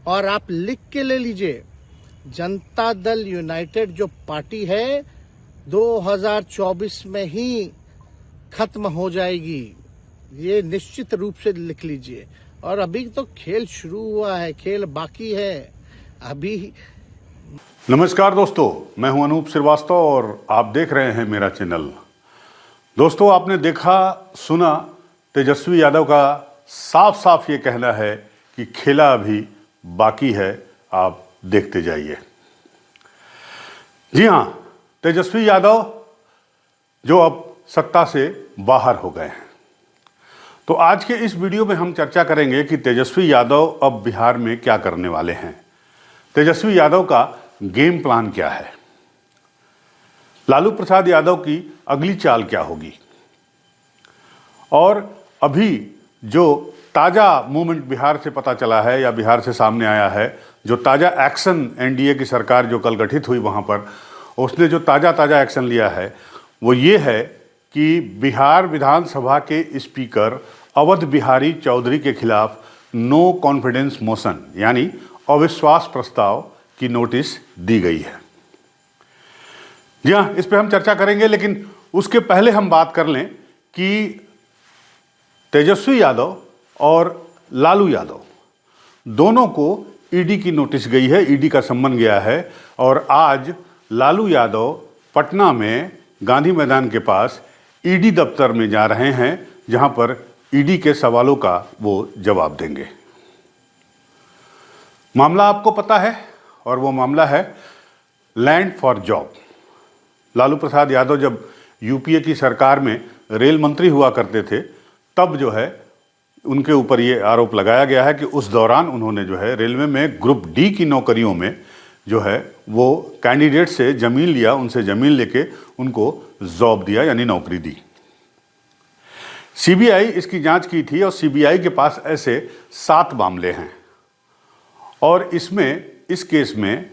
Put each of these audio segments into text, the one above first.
और आप लिख के ले लीजिए, जनता दल यूनाइटेड जो पार्टी है 2024 में ही खत्म हो जाएगी, ये निश्चित रूप से लिख लीजिए। और अभी तो खेल शुरू हुआ है, खेल बाकी है अभी। नमस्कार दोस्तों, मैं हूं अनूप श्रीवास्तव और आप देख रहे हैं मेरा चैनल। दोस्तों, आपने देखा सुना, तेजस्वी यादव का साफ साफ ये कहना है कि खेला अभी बाकी है, आप देखते जाइए। जी हां, तेजस्वी यादव जो अब सत्ता से बाहर हो गए हैं। तो आज के इस वीडियो में हम चर्चा करेंगे कि तेजस्वी यादव अब बिहार में क्या करने वाले हैं, तेजस्वी यादव का गेम प्लान क्या है, लालू प्रसाद यादव की अगली चाल क्या होगी, और अभी जो ताज़ा मूवमेंट बिहार से पता चला है या बिहार से सामने आया है, जो ताज़ा एक्शन एनडीए की सरकार जो कल गठित हुई वहाँ पर उसने जो ताज़ा एक्शन लिया है वो ये है कि बिहार विधानसभा के स्पीकर अवध बिहारी चौधरी के खिलाफ नो कॉन्फिडेंस मोशन यानी अविश्वास प्रस्ताव की नोटिस दी गई है। जी हाँ, इस पे हम चर्चा करेंगे, लेकिन उसके पहले हम बात कर लें कि तेजस्वी यादव और लालू यादव दोनों को ईडी की नोटिस गई है, ईडी का सम्मन गया है। और आज लालू यादव पटना में गांधी मैदान के पास ईडी दफ्तर में जा रहे हैं, जहां पर ईडी के सवालों का वो जवाब देंगे। मामला आपको पता है, और वो मामला है land for job. Lalu Prasad Yadav जब यूपीए की सरकार में रेल मंत्री हुआ करते थे, तब जो है उनके ऊपर ये आरोप लगाया गया है कि उस दौरान उन्होंने जो है रेलवे में ग्रुप डी की नौकरियों में जो है वो कैंडिडेट से ज़मीन लिया, उनसे ज़मीन लेके उनको जॉब दिया यानी नौकरी दी। सीबीआई इसकी जांच की थी और सीबीआई के पास ऐसे 7 मामले हैं, और इस केस में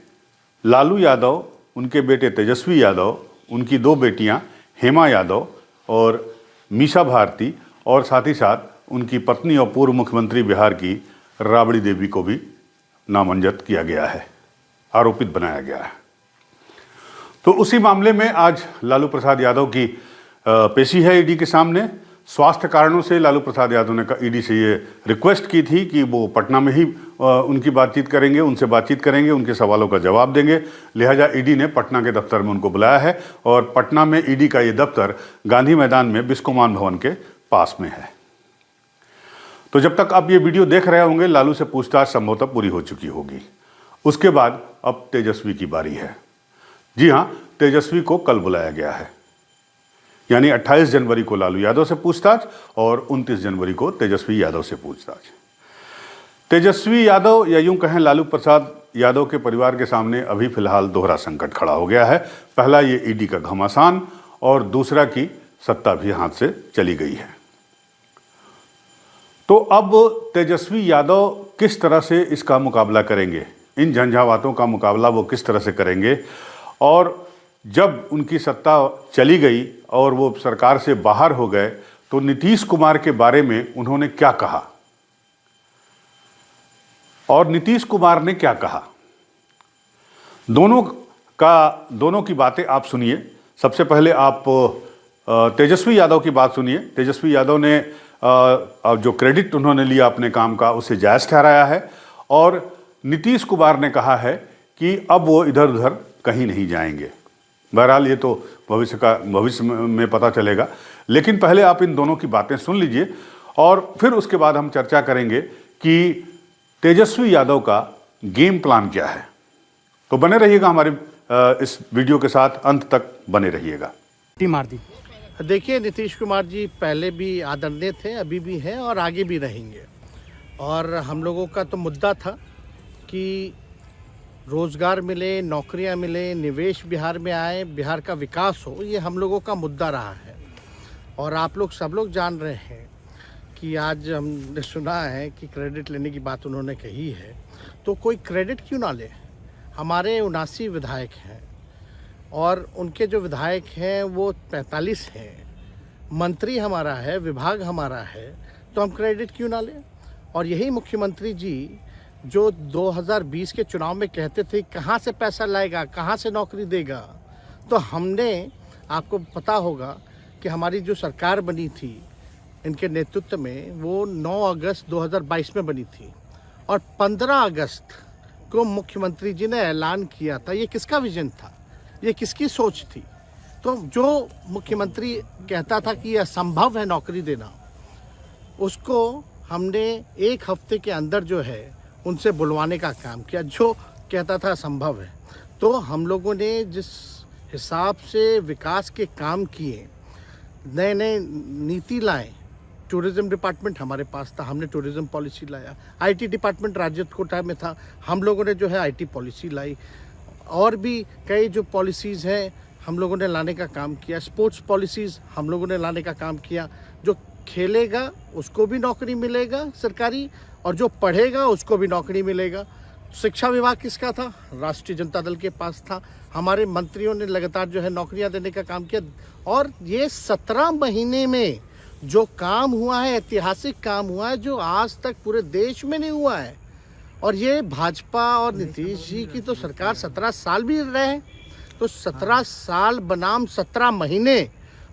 लालू यादव, उनके बेटे तेजस्वी यादव, उनकी 2 बेटियां हेमा यादव और मीसा भारती, और साथ ही साथ उनकी पत्नी और पूर्व मुख्यमंत्री बिहार की राबड़ी देवी को भी नामंजूर किया गया है, आरोपित बनाया गया है। तो उसी मामले में आज लालू प्रसाद यादव की पेशी है ईडी के सामने। स्वास्थ्य कारणों से लालू प्रसाद यादव ने ईडी से ये रिक्वेस्ट की थी कि वो पटना में ही उनकी बातचीत करेंगे, उनसे बातचीत करेंगे, उनके सवालों का जवाब देंगे। लिहाजा ईडी ने पटना के दफ्तर में उनको बुलाया है, और पटना में ईडी का ये दफ्तर गांधी मैदान में बिस्कोमान भवन के पास में है। तो जब तक आप ये वीडियो देख रहे होंगे, लालू से पूछताछ संभवतः पूरी हो चुकी होगी। उसके बाद अब तेजस्वी की बारी है। जी हाँ, तेजस्वी को कल बुलाया गया है, यानी 28 जनवरी को लालू यादव से पूछताछ और 29 जनवरी को तेजस्वी यादव से पूछताछ। तेजस्वी यादव, या यूं कहें लालू प्रसाद यादव के परिवार के सामने अभी फिलहाल दोहरा संकट खड़ा हो गया है। पहला ये ईडी का घमासान, और दूसरा की सत्ता भी हाथ से चली गई है। तो अब तेजस्वी यादव किस तरह से इसका मुकाबला करेंगे, इन झंझावातों का मुकाबला वो किस तरह से करेंगे, और जब उनकी सत्ता चली गई और वो सरकार से बाहर हो गए तो नीतीश कुमार के बारे में उन्होंने क्या कहा, और नीतीश कुमार ने क्या कहा, दोनों की बातें आप सुनिए। सबसे पहले आप तेजस्वी यादव की बात सुनिए। तेजस्वी यादव ने जो क्रेडिट उन्होंने लिया अपने काम का, उसे जायज़ ठहराया है, और नीतीश कुमार ने कहा है कि अब वो इधर उधर कहीं नहीं जाएंगे। बहरहाल ये तो भविष्य में पता चलेगा, लेकिन पहले आप इन दोनों की बातें सुन लीजिए, और फिर उसके बाद हम चर्चा करेंगे कि तेजस्वी यादव का गेम प्लान क्या है। तो बने रहिएगा हमारे इस वीडियो के साथ, अंत तक बने रहिएगा। देखिए, नीतीश कुमार जी पहले भी आदरणीय थे, अभी भी हैं और आगे भी रहेंगे। और हम लोगों का तो मुद्दा था कि रोज़गार मिले, नौकरियां मिले, निवेश बिहार में आए, बिहार का विकास हो, ये हम लोगों का मुद्दा रहा है। और आप लोग सब लोग जान रहे हैं कि आज हमने सुना है कि क्रेडिट लेने की बात उन्होंने कही है, तो कोई क्रेडिट क्यों ना ले। हमारे 79 विधायक हैं, और उनके जो विधायक हैं वो 45 हैं, मंत्री हमारा है, विभाग हमारा है, तो हम क्रेडिट क्यों ना लें। और यही मुख्यमंत्री जी जो 2020 के चुनाव में कहते थे कहाँ से पैसा लाएगा, कहाँ से नौकरी देगा, तो हमने, आपको पता होगा कि हमारी जो सरकार बनी थी इनके नेतृत्व में, वो 9 अगस्त 2022 में बनी थी और 15 अगस्त को मुख्यमंत्री जी ने ऐलान किया था। ये किसका विजन था, ये किसकी सोच थी? तो जो मुख्यमंत्री कहता था कि यह असंभव है नौकरी देना, उसको हमने एक हफ्ते के अंदर जो है उनसे बुलवाने का काम किया, जो कहता था असंभव है। तो हम लोगों ने जिस हिसाब से विकास के काम किए, नए नए नीति लाए, टूरिज्म डिपार्टमेंट हमारे पास था, हमने टूरिज्म पॉलिसी लाया। आईटी डिपार्टमेंट राजद कोटा में था, हम लोगों ने जो है आईटी पॉलिसी लाई। और भी कई जो पॉलिसीज़ हैं हम लोगों ने लाने का काम किया। स्पोर्ट्स पॉलिसीज़ हम लोगों ने लाने का काम किया। जो खेलेगा उसको भी नौकरी मिलेगा सरकारी, और जो पढ़ेगा उसको भी नौकरी मिलेगा। शिक्षा विभाग किसका था? राष्ट्रीय जनता दल के पास था। हमारे मंत्रियों ने लगातार जो है नौकरियां देने का काम किया। और ये 17 महीने में जो काम हुआ है, ऐतिहासिक काम हुआ है, जो आज तक पूरे देश में नहीं हुआ है। और ये भाजपा और नीतीश जी की तो सरकार 17 साल भी रहे, तो 17 साल बनाम 17 महीने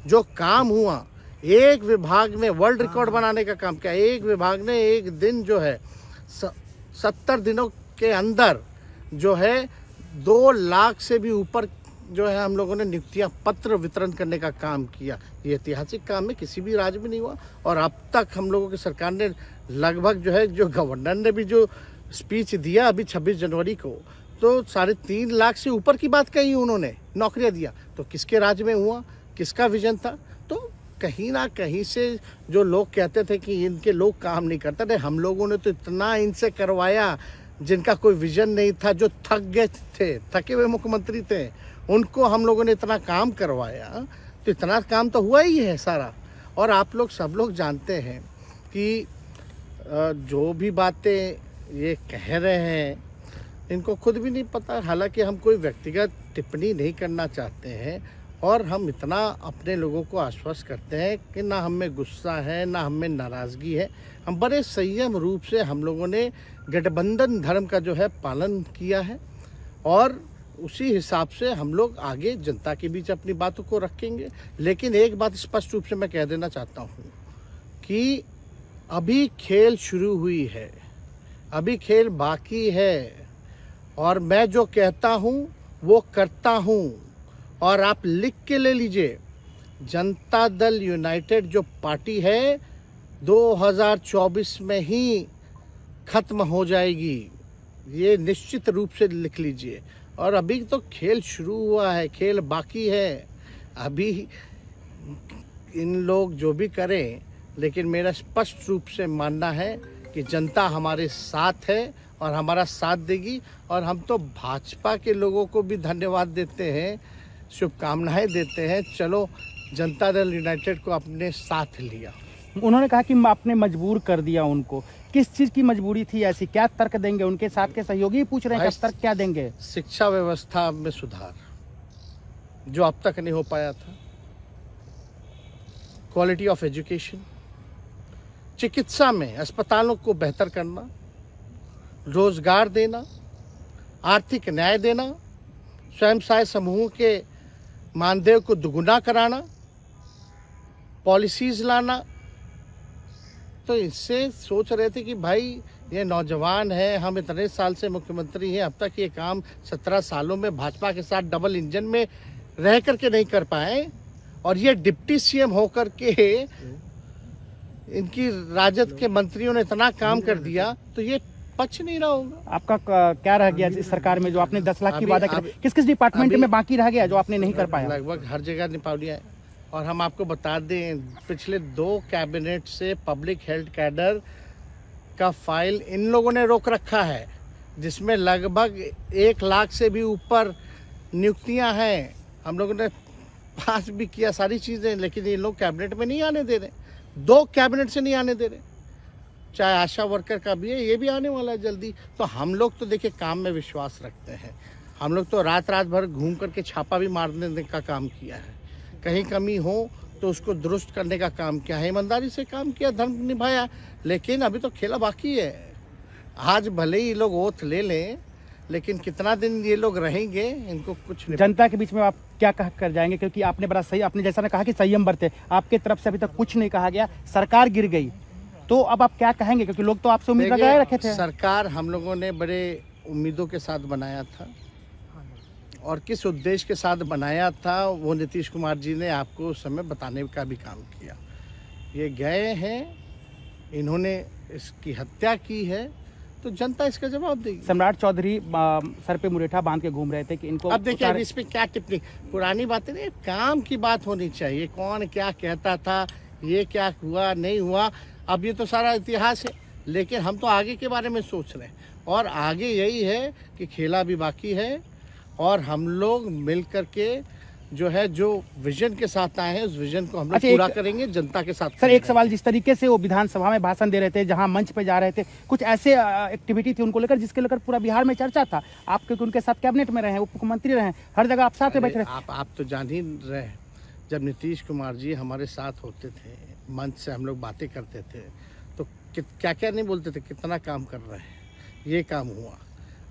जो काम हुआ, एक विभाग ने वर्ल्ड रिकॉर्ड बनाने का काम किया। एक विभाग ने एक दिन जो है 70 दिनों के अंदर जो है 2 लाख से भी ऊपर जो है हम लोगों ने नियुक्तियां पत्र वितरण करने का काम किया। ये ऐतिहासिक काम है, किसी भी राज्य में नहीं हुआ। और अब तक हम लोगों की सरकार ने लगभग जो है, जो गवर्नर ने भी जो स्पीच दिया अभी 26 जनवरी को, तो 3.5 लाख से ऊपर की बात कही उन्होंने, नौकरियां दिया। तो किसके राज्य में हुआ, किसका विजन था? तो कहीं ना कहीं से जो लोग कहते थे कि इनके लोग काम नहीं करते थे, हम लोगों ने तो इतना इनसे करवाया जिनका कोई विजन नहीं था, जो थक गए थे, थके हुए मुख्यमंत्री थे, उनको हम लोगों ने इतना काम करवाया। तो इतना काम तो हुआ ही है सारा। और आप लोग सब लोग जानते हैं कि जो भी बातें ये कह रहे हैं इनको खुद भी नहीं पता। हालांकि हम कोई व्यक्तिगत टिप्पणी नहीं करना चाहते हैं, और हम इतना अपने लोगों को आश्वस्त करते हैं कि ना हम में गुस्सा है, ना हम में नाराज़गी है। हम बड़े संयम रूप से हम लोगों ने गठबंधन धर्म का जो है पालन किया है, और उसी हिसाब से हम लोग आगे जनता के बीच अपनी बातों को रखेंगे। लेकिन एक बात स्पष्ट रूप से मैं कह देना चाहता हूँ कि अभी खेल शुरू हुई है, अभी खेल बाकी है, और मैं जो कहता हूँ वो करता हूँ। और आप लिख के ले लीजिए, जनता दल यूनाइटेड जो पार्टी है 2024 में ही ख़त्म हो जाएगी, ये निश्चित रूप से लिख लीजिए। और अभी तो खेल शुरू हुआ है, खेल बाकी है। अभी इन लोग जो भी करें, लेकिन मेरा स्पष्ट रूप से मानना है कि जनता हमारे साथ है और हमारा साथ देगी। और हम तो भाजपा के लोगों को भी धन्यवाद देते हैं, शुभकामनाएं देते हैं। चलो, जनता दल यूनाइटेड को अपने साथ लिया। उन्होंने कहा कि आपने मजबूर कर दिया उनको। किस चीज़ की मजबूरी थी ऐसी? क्या तर्क देंगे? उनके साथ के सहयोगी पूछ रहे हैं, तर्क क्या देंगे? शिक्षा व्यवस्था में सुधार जो अब तक नहीं हो पाया था, क्वालिटी ऑफ एजुकेशन, चिकित्सा में अस्पतालों को बेहतर करना, रोजगार देना, आर्थिक न्याय देना, स्वयं सहायता समूह के मानदेय को दुगुना कराना, पॉलिसीज़ लाना। तो इससे सोच रहे थे कि भाई ये नौजवान है, हम इतने साल से मुख्यमंत्री हैं, अब तक ये काम 17 सालों में भाजपा के साथ डबल इंजन में रह करके नहीं कर पाए, और ये डिप्टी सीएम होकर के इनकी राजद के मंत्रियों ने इतना काम कर दिया, तो ये पच नहीं रहा होगा। आपका क्या रह गया इस सरकार में जो आपने 10 लाख की वादा किया? किस किस डिपार्टमेंट में बाकी रह गया जो आपने नहीं कर पाया? लगभग हर जगह निपा लिया है। और हम आपको बता दें, पिछले 2 कैबिनेट से पब्लिक हेल्थ कैडर का फाइल इन लोगों ने रोक रखा है, जिसमें लगभग 1 लाख से भी ऊपर नियुक्तियां हैं। हम लोगों ने पास भी किया सारी चीज़ें, लेकिन ये लोग कैबिनेट में नहीं आने दे रहे। 2 कैबिनेट से नहीं आने दे रहे। चाहे आशा वर्कर का भी है, ये भी आने वाला है जल्दी। तो हम लोग तो देखिए काम में विश्वास रखते हैं। हम लोग तो रात भर घूम करके छापा भी मारने का काम किया है। कहीं कमी हो तो उसको दुरुस्त करने का काम किया है, ईमानदारी से काम किया, धर्म निभाया। लेकिन अभी तो खेला बाकी है। आज भले ही ये लोग ओथ ले लें, लेकिन कितना दिन ये लोग रहेंगे इनको कुछ नहीं। जनता के बीच में आप क्या कह कर जाएंगे, क्योंकि आपने बड़ा सही, आपने जैसा ने कहा कि संयम बरते, आपके तरफ से अभी तक कुछ नहीं कहा गया, सरकार गिर गई, तो अब आप क्या कहेंगे, क्योंकि लोग तो आपसे उम्मीद लगाए रखे थे। सरकार हम लोगों ने बड़े उम्मीदों के साथ बनाया था, और किस उद्देश्य के साथ बनाया था वो नीतीश कुमार जी ने आपको उस समय बताने का भी काम किया। ये गए हैं, इन्होंने इसकी हत्या की है, तो जनता इसका जवाब देगी। सम्राट चौधरी सर पे मुरेठा बांध के घूम रहे थे कि इनको अब देखिए, अब इस पे क्या टिप्पणी, पुरानी बातें नहीं, काम की बात होनी चाहिए। कौन क्या कहता था, ये क्या हुआ नहीं हुआ, अब ये तो सारा इतिहास है, लेकिन हम तो आगे के बारे में सोच रहे हैं, और आगे यही है कि खेला भी बाकी है, और हम लोग मिल करके जो है, जो विजन के साथ आए हैं, उस विजन को हम लोग पूरा करेंगे, जनता के साथ। सर एक सवाल, जिस तरीके से वो विधानसभा में भाषण दे रहे थे, जहां मंच पे जा रहे थे, कुछ ऐसे एक्टिविटी थी उनको लेकर जिसके लेकर पूरा बिहार में चर्चा था। आप क्योंकि उनके साथ कैबिनेट में रहे हैं, उप मुख्यमंत्री रहे हैं, हर जगह आप साथ में बैठ रहे। आप तो जान ही रहे हैं, जब नीतीश कुमार जी हमारे साथ होते थे, मंच से हम लोग बातें करते थे, तो क्या क्या नहीं बोलते थे, कितना काम कर रहे हैं, ये काम हुआ।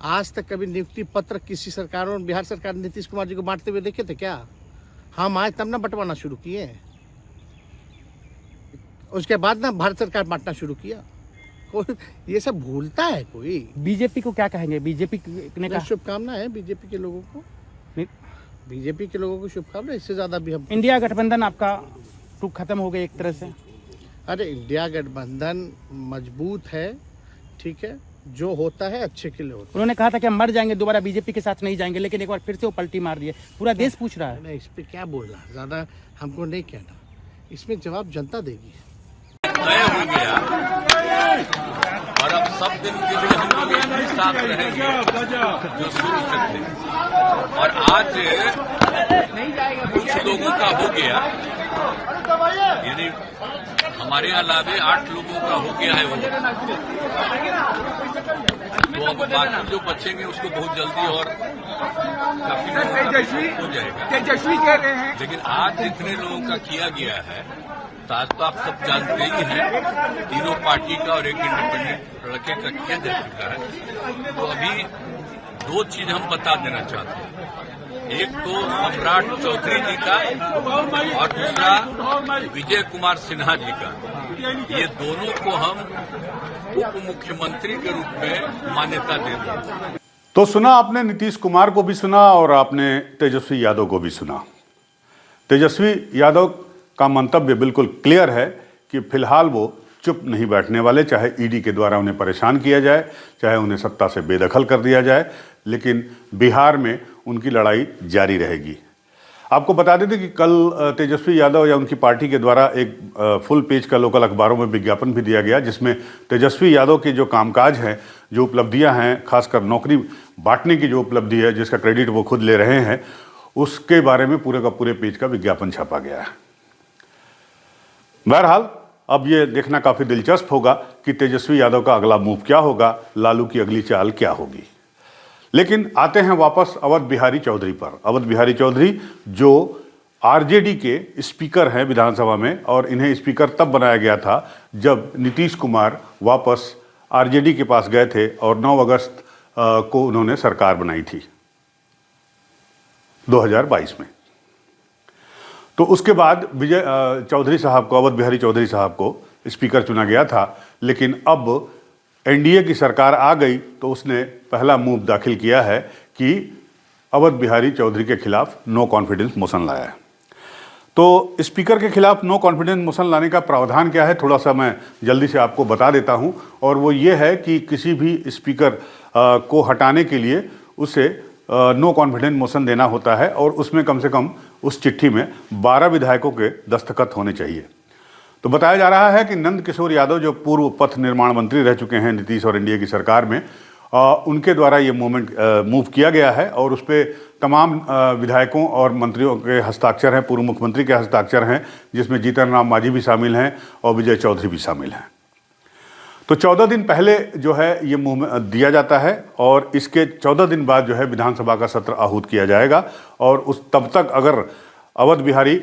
आज तक कभी नियुक्ति पत्र किसी सरकारों, बिहार सरकार ने नीतीश कुमार जी को बांटते हुए देखे थे क्या? हम आए तब ना बंटवाना शुरू किए, उसके बाद ना भारत सरकार बांटना शुरू किया। कोई ये सब भूलता है कोई? बीजेपी को क्या कहेंगे? बीजेपी ने कहा शुभकामना है बीजेपी के लोगों को, बीजेपी के लोगों को शुभकामना, इससे ज्यादा भी हम। इंडिया गठबंधन आपका टूक खत्म हो गया एक तरह से। अरे इंडिया गठबंधन मजबूत है, ठीक है, जो होता है अच्छे के लिए होता है। उन्होंने कहा था कि हम मर जाएंगे, दोबारा बीजेपी के साथ नहीं जाएंगे, लेकिन एक बार फिर से वो पलटी मार दिए। पूरा देश पूछ रहा है। नहीं, इस पे क्या बोलना, ज्यादा हमको नहीं कहना, इसमें जवाब जनता देगी। तय हो गया और अब सब दिन के लिए हम लोग एक ही साथ रहेंगे जो शुरू से थे। और आज कुछ लोगों का हो गया, यानी हमारे अलावे 8 लोगों का हो गया है वो, तो अब बाकी जो बचेंगे उसको बहुत जल्दी और काफी हो जाएगा। तेजस्वी कह रहे हैं, लेकिन आज जितने लोगों का किया गया है, तो आज तो आप सब जानते ही हैं, तीनों पार्टी का और एक इंडिपेंडेंट लड़के का किया जा चुका है। तो अभी 2 चीज हम बता देना चाहते हैं, एक तो सम्राट चौधरी जी का और दूसरा विजय कुमार सिन्हा जी का। ये दोनों को हम उप मुख्यमंत्री के रूप में मान्यता दे दें। तो सुना आपने, नीतीश कुमार को भी सुना और आपने तेजस्वी यादव को भी सुना। तेजस्वी यादव का मंतव्य बिल्कुल क्लियर है कि फिलहाल वो चुप नहीं बैठने वाले, चाहे ईडी के द्वारा उन्हें परेशान किया जाए, चाहे उन्हें सत्ता से बेदखल कर दिया जाए, लेकिन बिहार में उनकी लड़ाई जारी रहेगी। आपको बता देते कि कल तेजस्वी यादव या उनकी पार्टी के द्वारा एक फुल पेज का लोकल अखबारों में विज्ञापन भी दिया गया, जिसमें तेजस्वी यादव के जो कामकाज हैं, जो उपलब्धियां हैं, खासकर नौकरी बांटने की जो उपलब्धि है, जिसका क्रेडिट वो खुद ले रहे हैं, उसके बारे में पूरे का पूरे पेज का विज्ञापन छापा गया है। बहरहाल अब ये देखना काफ़ी दिलचस्प होगा कि तेजस्वी यादव का अगला मूव क्या होगा, लालू की अगली चाल क्या होगी। लेकिन आते हैं वापस अवध बिहारी चौधरी पर। अवध बिहारी चौधरी जो आरजेडी के स्पीकर हैं विधानसभा में, और इन्हें स्पीकर तब बनाया गया था जब नीतीश कुमार वापस आरजेडी के पास गए थे और 9 अगस्त को उन्होंने सरकार बनाई थी 2022 में। तो उसके बाद विजय चौधरी साहब को, अवध बिहारी चौधरी साहब को स्पीकर चुना गया था। लेकिन अब एनडीए की सरकार आ गई तो उसने पहला मूव दाखिल किया है कि अवध बिहारी चौधरी के खिलाफ नो कॉन्फिडेंस मोशन लाया है। तो स्पीकर के खिलाफ नो कॉन्फिडेंस मोशन लाने का प्रावधान क्या है, थोड़ा सा मैं जल्दी से आपको बता देता हूं। और वो ये है कि किसी भी स्पीकर को हटाने के लिए उसे नो कॉन्फिडेंस मोशन देना होता है, और उसमें कम से कम उस चिट्ठी में 12 विधायकों के दस्तखत होने चाहिए। तो बताया जा रहा है कि नंद किशोर यादव, जो पूर्व पथ निर्माण मंत्री रह चुके हैं नीतीश और एनडीए की सरकार में, उनके द्वारा ये मूव किया गया है, और उस पर तमाम विधायकों और मंत्रियों के हस्ताक्षर हैं, पूर्व मुख्यमंत्री के हस्ताक्षर हैं, जिसमें जीतन राम मांझी भी शामिल हैं और विजय चौधरी भी शामिल हैं। तो 14 दिन पहले जो है ये मूव दिया जाता है, और इसके 14 दिन बाद जो है विधानसभा का सत्र आहूत किया जाएगा, और उस तब तक अगर अवध बिहारी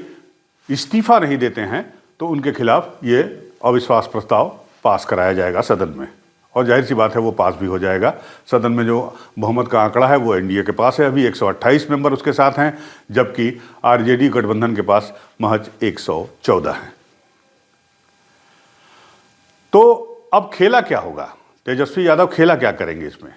इस्तीफा नहीं देते हैं तो उनके खिलाफ ये अविश्वास प्रस्ताव पास कराया जाएगा सदन में, और जाहिर सी बात है वो पास भी हो जाएगा। सदन में जो बहुमत का आंकड़ा है वो एनडीए के पास है, अभी 128 मेंबर उसके साथ हैं, जबकि आरजेडी गठबंधन के पास महज 114 हैं। तो अब खेला क्या होगा, तेजस्वी यादव खेला क्या करेंगे इसमें?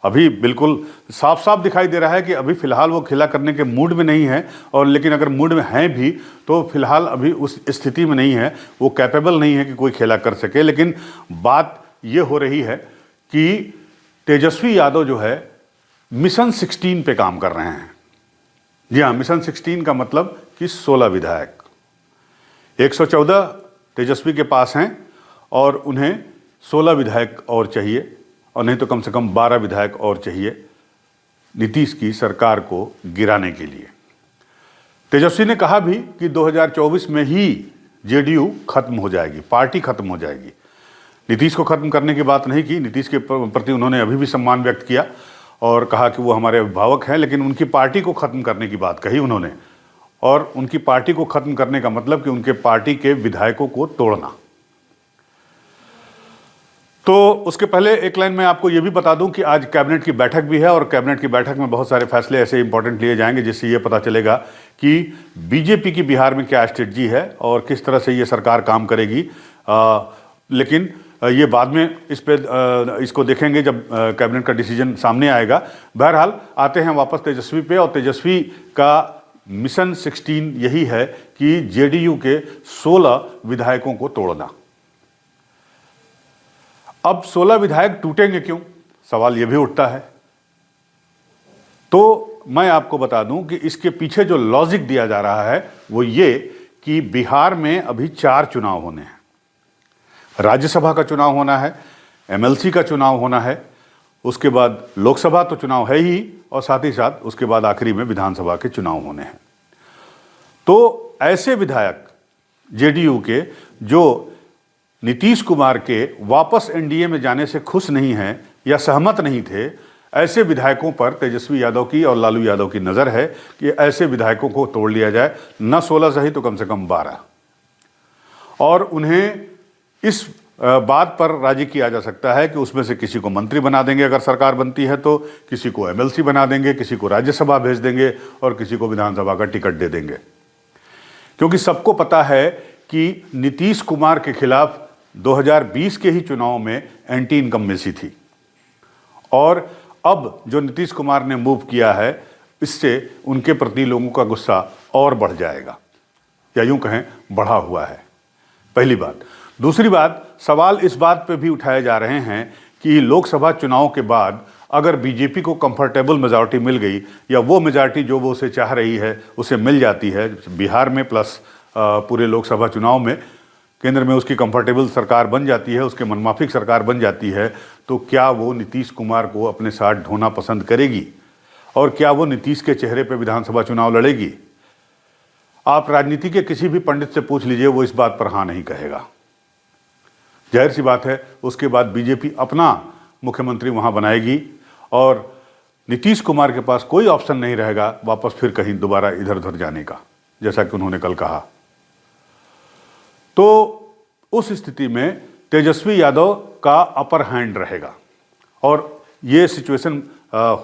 अभी बिल्कुल साफ साफ दिखाई दे रहा है कि अभी फिलहाल वो खेला करने के मूड में नहीं है, और लेकिन अगर मूड में हैं भी तो फिलहाल अभी उस स्थिति में नहीं है, वो कैपेबल नहीं है कि कोई खेला कर सके। लेकिन बात ये हो रही है कि तेजस्वी यादव जो है मिशन 16 पे काम कर रहे हैं। जी हाँ, मिशन 16 का मतलब कि 16 विधायक, 114 तेजस्वी के पास हैं और उन्हें 16 विधायक और चाहिए, और नहीं तो कम से कम 12 विधायक और चाहिए नीतीश की सरकार को गिराने के लिए। तेजस्वी ने कहा भी कि 2024 में ही जेडीयू खत्म हो जाएगी, पार्टी खत्म हो जाएगी। नीतीश को खत्म करने की बात नहीं की, नीतीश के प्रति उन्होंने अभी भी सम्मान व्यक्त किया और कहा कि वो हमारे अभिभावक हैं, लेकिन उनकी पार्टी को खत्म करने की बात कही उन्होंने। और उनकी पार्टी को खत्म करने का मतलब कि उनके पार्टी के विधायकों को तोड़ना। तो उसके पहले एक लाइन में आपको ये भी बता दूं कि आज कैबिनेट की बैठक भी है, और कैबिनेट की बैठक में बहुत सारे फैसले ऐसे इंपॉर्टेंट लिए जाएंगे जिससे ये पता चलेगा कि बीजेपी की बिहार में क्या स्ट्रेटजी है और किस तरह से ये सरकार काम करेगी। लेकिन ये बाद में इसको देखेंगे जब कैबिनेट का डिसीजन सामने आएगा। बहरहाल आते हैं वापस तेजस्वी पे, और तेजस्वी का मिशन 16 यही है कि जेडीयू के 16 विधायकों को तोड़ना। अब 16 विधायक टूटेंगे क्यों, सवाल यह भी उठता है। तो मैं आपको बता दूं कि इसके पीछे जो लॉजिक दिया जा रहा है वो ये कि बिहार में अभी 4 चुनाव होने हैं। राज्यसभा का चुनाव होना है, एमएलसी का चुनाव होना है, उसके बाद लोकसभा तो चुनाव है ही, और साथ ही साथ उसके बाद आखिरी में विधानसभा के चुनाव होने हैं। तो ऐसे विधायक जेडीयू के जो नीतीश कुमार के वापस एनडीए में जाने से खुश नहीं हैं या सहमत नहीं थे, ऐसे विधायकों पर तेजस्वी यादव की और लालू यादव की नज़र है कि ऐसे विधायकों को तोड़ लिया जाए, न 16 सही तो कम से कम 12, और उन्हें इस बात पर राजी किया जा सकता है कि उसमें से किसी को मंत्री बना देंगे अगर सरकार बनती है तो, किसी को एमएलसी बना देंगे, किसी को राज्यसभा भेज देंगे और किसी को विधानसभा का टिकट दे देंगे। क्योंकि सबको पता है कि नीतीश कुमार के खिलाफ 2020 के ही चुनाव में एंटी इनकम्बेंसी थी, और अब जो नीतीश कुमार ने मूव किया है इससे उनके प्रति लोगों का गुस्सा और बढ़ जाएगा, या यूं कहें बढ़ा हुआ है, पहली बात। दूसरी बात, सवाल इस बात पे भी उठाए जा रहे हैं कि लोकसभा चुनाव के बाद अगर बीजेपी को कंफर्टेबल मेजॉरिटी मिल गई, या वो मेजॉरिटी जो वो उसे चाह रही है उसे मिल जाती है बिहार में प्लस पूरे लोकसभा चुनाव में, केंद्र में उसकी कंफर्टेबल सरकार बन जाती है, उसके मनमाफिक सरकार बन जाती है, तो क्या वो नीतीश कुमार को अपने साथ ढोना पसंद करेगी, और क्या वो नीतीश के चेहरे पर विधानसभा चुनाव लड़ेगी? आप राजनीति के किसी भी पंडित से पूछ लीजिए, वो इस बात पर हाँ नहीं कहेगा। जाहिर सी बात है उसके बाद बीजेपी अपना मुख्यमंत्री वहां बनाएगी और नीतीश कुमार के पास कोई ऑप्शन नहीं रहेगा वापस फिर कहीं दोबारा इधर उधर जाने का, जैसा कि उन्होंने कल कहा। तो उस स्थिति में तेजस्वी यादव का अपर हैंड रहेगा, और ये सिचुएशन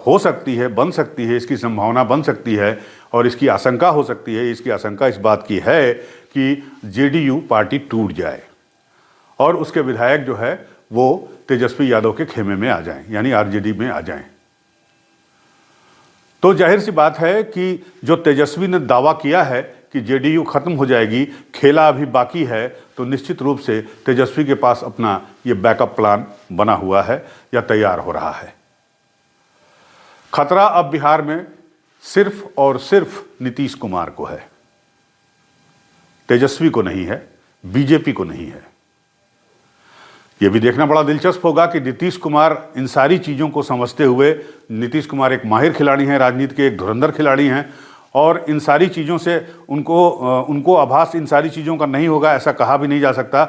हो सकती है, बन सकती है, इसकी संभावना बन सकती है, और इसकी आशंका हो सकती है। इसकी आशंका इस बात की है कि जेडीयू पार्टी टूट जाए और उसके विधायक जो है वो तेजस्वी यादव के खेमे में आ जाएं, यानी आरजेडी में आ जाएं। तो जाहिर सी बात है कि जो तेजस्वी ने दावा किया है कि जेडीयू खत्म हो जाएगी, खेला अभी बाकी है, तो निश्चित रूप से तेजस्वी के पास अपना ये बैकअप प्लान बना हुआ है या तैयार हो रहा है। खतरा अब बिहार में सिर्फ और सिर्फ नीतीश कुमार को है, तेजस्वी को नहीं है, बीजेपी को नहीं है। यह भी देखना बड़ा दिलचस्प होगा कि नीतीश कुमार इन सारी चीज़ों को समझते हुए, नीतीश कुमार एक माहिर खिलाड़ी हैं, राजनीति के एक धुरंधर खिलाड़ी हैं, और इन सारी चीज़ों से उनको आभास इन सारी चीज़ों का नहीं होगा ऐसा कहा भी नहीं जा सकता।